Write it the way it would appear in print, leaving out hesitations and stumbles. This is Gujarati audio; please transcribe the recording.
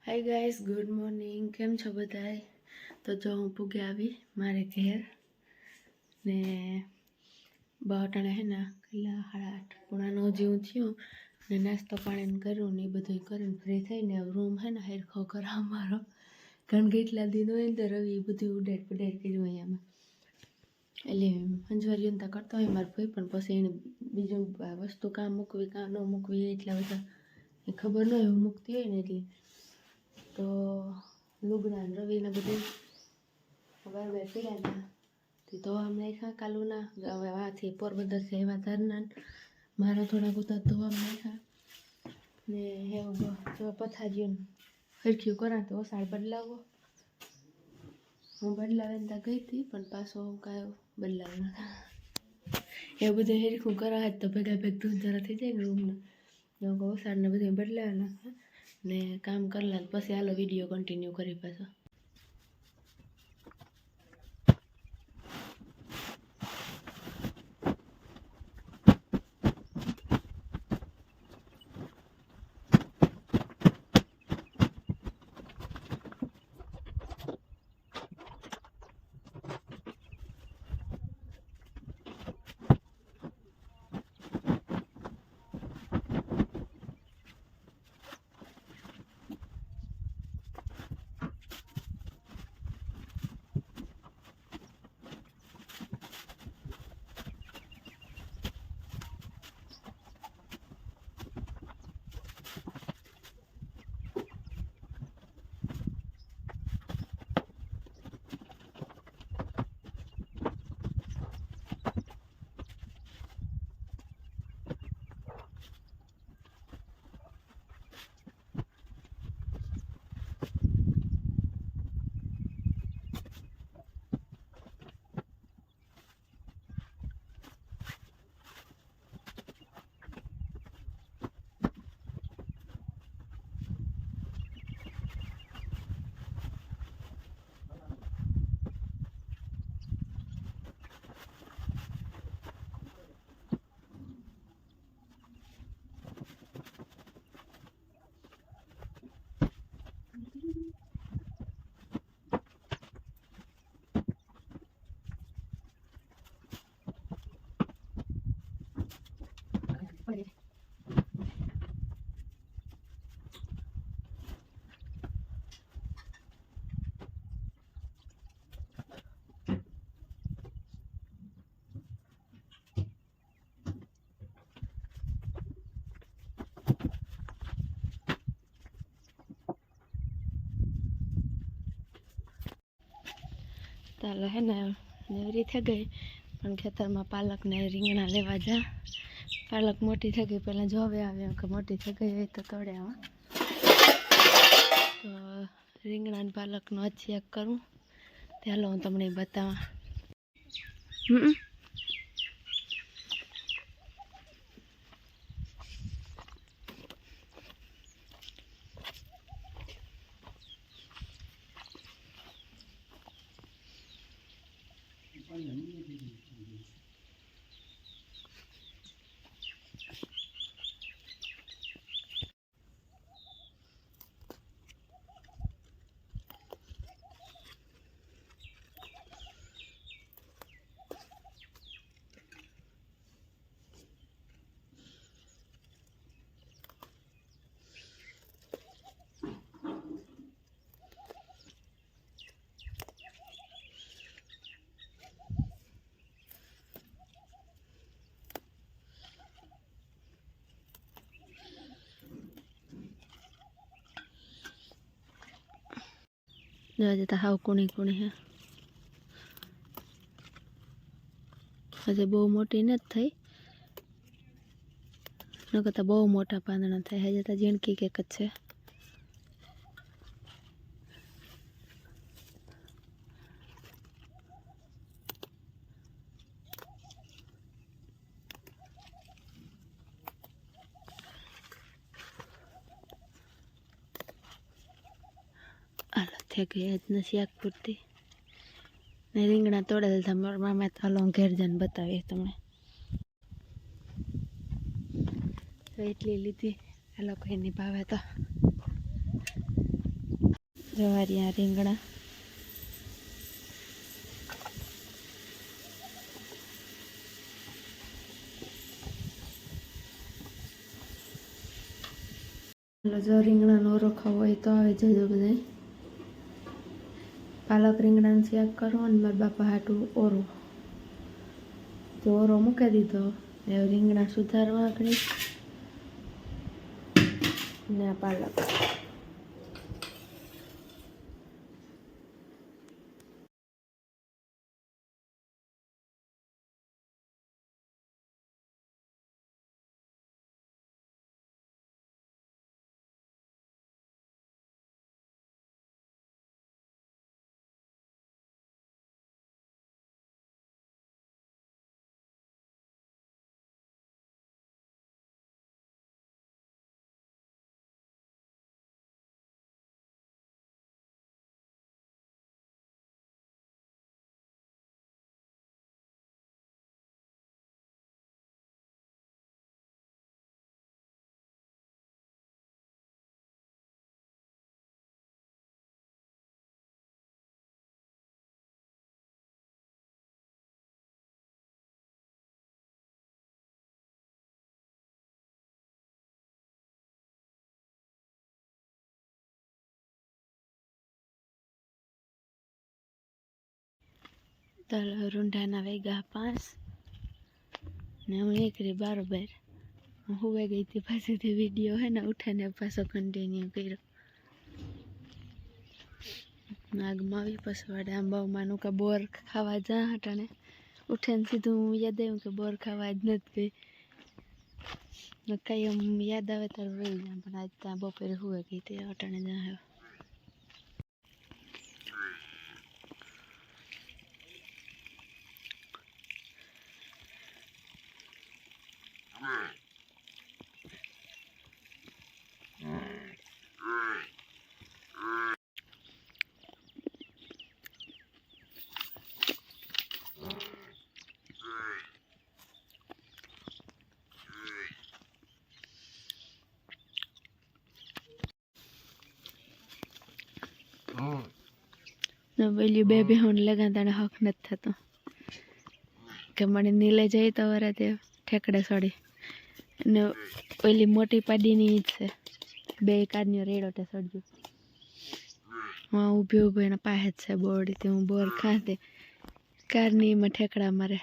Hi guys, good morning. કેમ છો બધાય? તો જો હું પૂગે આવી મારે ઘેર ને બાવટાણે હે ને કેટલા 8:30 પોણા 9 જેવું થયું ને નાસ્તો પાણી કર્યું ને એ બધું કરીને ફ્રી થઈને રૂમ હે ને હેરખો કરા મારો, કારણ કે એટલા દિન હોય ને તો રવિ બધું ઉડાડ કર્યું અહીંયામાં. એટલે અંજવારીઓ તો કરતો હોય મારા ભાઈ, પણ પછી એને બીજું વસ્તુ કાં મૂકવી કાં ન મૂકવી એટલા બધા એ ખબર ન હોય, હું મૂકતી હોય ને એટલે તો લુગડા રવિને બધું વાર પીડ્યા હતા તો અમને કાલુના આથી પોરબંદરથી આવ્યા ધરના મારા થોડા બધા ધોવા નાખ્યા ને એવું તો પથારીઓ હરખ્યું કરા તો ઓસાળ બદલાવો. હું બદલાવીને ત્યાં ગઈ હતી પણ પાછો કાંઈ બદલાવ્યો નતા. એવું બધું હરખું કરા તો ભેગા ધૂળ જરા થઈ જાય ને રૂમના ઓસાળને બધું બદલાવ્યા નાખા ને કામ કરલા પછી હાલો વિડીયો કન્ટિન્યુ કરી પાછો. ચાલો હે ને નેવરી થઈ ગઈ પણ ખેતરમાં પાલક ને રીંગણા લેવા જા. પાલક મોટી થઈ ગઈ, પહેલાં જોવે આવ્યા કે મોટી થઈ ગઈ હોય તો તોડે આવા. તો રીંગણા ને પાલકનો અચિયાક કરું ચાલો હું તમને બતાવા. જોવા જતા હાવ કુણી હે, હજે બહુ મોટી નથી થઈ, ન કરતા બહુ મોટા પાંદડા થાય. હજે તો ઝીણકી કેક જ છે. થઈ ગઈ આજના શાક પૂરતી ને રીંગણા તોડે દીધા મારા મામા. તો હાલો ઘેર જઈને બતાવીએ તમને. તો એટલી લીધી હાલો કઈ નહીં ભાવે તો જવારિયા રીંગણા જો રીંગણાનો ઓરો ખાવો હોય તો આવે જજો બધા. પાલક રીંગણાનું શાક કરો ને મારા બાપા હાટું ઓરો તો ઓરો મૂકી દીધો. એ રીંગણા સુધારવા આગળ ને આ પાલક. તલ રૂંઢાના વેગા 5 ને હું નીકળી બારોબાર. હું હુવે ગઈ હતી પાછીથી વિડીયો હે ને ઉઠાને પાછો કન્ટિન્યુ કર્યો. નાગમાં આવી પસવાડે આંબાઓમાંનું કે બોર ખાવા જા હટાણે ઉઠીને સીધું હું યાદ આવ્યું કે બોર ખાવા જ નથી ગઈ. કંઈ એમ યાદ આવે ત્યારે વહી જાય પણ આજ ત્યાં બપોરે હુવે ગઈ હતી હટાણે જા આવ્યો. પેલી બે બેહોન લગા તને હક નથી થતો કે મને નીલે જાય તો વરે તે ઠેકડે સડી ને ઓલી મોટી પાડીની જ છે. બે કારનો રેડો તે સડ્યું. હા ઊભી ઊભી એના પાસે જ છે બોરડી. તે હું બોર ખાતે કારની એમાં ઠેકડા મારે.